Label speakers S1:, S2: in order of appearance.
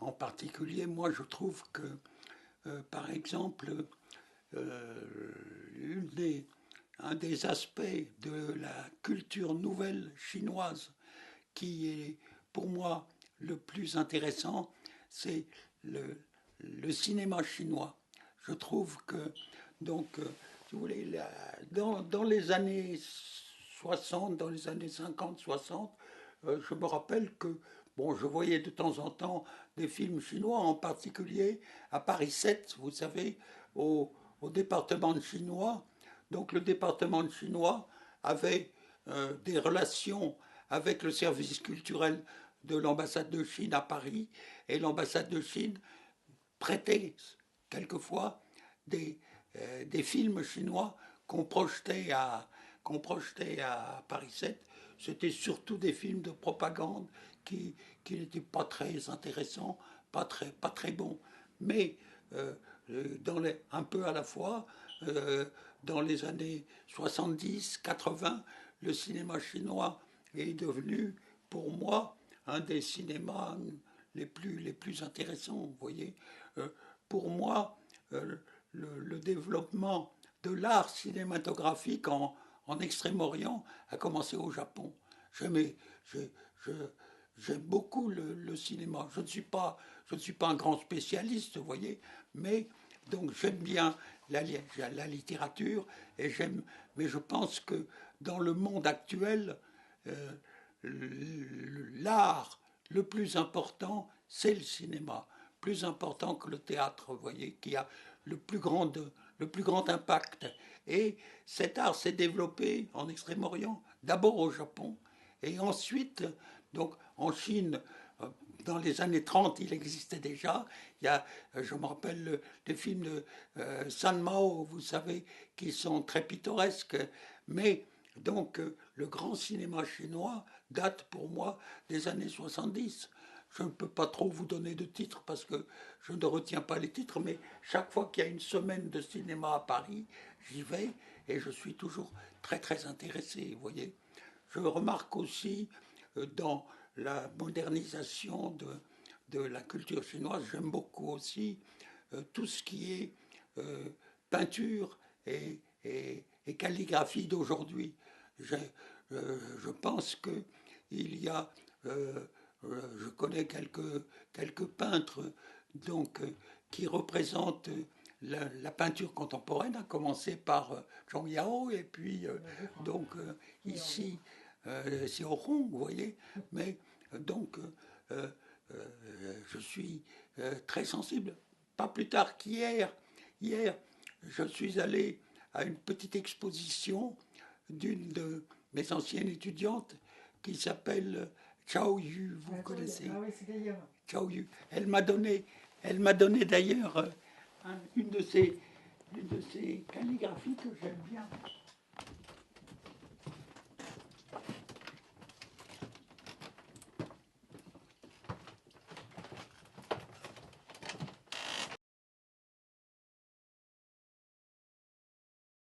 S1: En particulier, moi, je trouve que, par exemple, une des, un des aspects de la culture nouvelle chinoise qui est pour moi le plus intéressant, c'est le cinéma chinois. Je trouve que, donc, si vous voulez, dans les années 60, dans les années 50, 60, je me rappelle que, bon, je voyais de temps en temps des films chinois, en particulier à Paris 7, vous savez, au département de chinois. Donc le département de chinois avait des relations avec le service culturel de l'ambassade de Chine à Paris, et l'ambassade de Chine prêtait quelquefois des films chinois qu'on projetait à Paris 7. C'était surtout des films de propagande qui n'étaient pas très intéressants, pas très bons. Mais un peu à la fois, dans les années 70, 80, le cinéma chinois est devenu, pour moi, un des cinémas les plus intéressants, vous voyez. Pour moi, le développement de l'art cinématographique en Extrême-Orient a commencé au Japon. J'aime beaucoup le cinéma. Je ne suis pas un grand spécialiste, vous voyez, mais donc j'aime bien la littérature, mais je pense que dans le monde actuel, l'art le plus important, c'est le cinéma, plus important que le théâtre, vous voyez, qui a le plus grand impact. Et cet art s'est développé en Extrême-Orient, d'abord au Japon, et ensuite, donc en Chine, dans les années 30, il existait déjà. Il y a, je me rappelle, des films de San Mao, vous savez, qui sont très pittoresques. Mais donc, le grand cinéma chinois date pour moi des années 70. Je ne peux pas trop vous donner de titres parce que je ne retiens pas les titres, mais chaque fois qu'il y a une semaine de cinéma à Paris, j'y vais et je suis toujours très très intéressé, vous voyez. Je remarque aussi dans la modernisation de la culture chinoise, j'aime beaucoup aussi tout ce qui est peinture et calligraphie d'aujourd'hui. Je pense qu'il y a, je connais quelques peintres donc, qui représentent la peinture contemporaine, a commencé par Zhang Yao, et puis donc ici, c'est au Hong, vous voyez, mais donc je suis très sensible. Pas plus tard hier, je suis allé à une petite exposition d'une de mes anciennes étudiantes qui s'appelle Chao Yu, vous connaissez.
S2: Ah oui, c'est d'ailleurs.
S1: Chao Yu. Elle m'a donné d'ailleurs une de ces calligraphies que j'aime bien.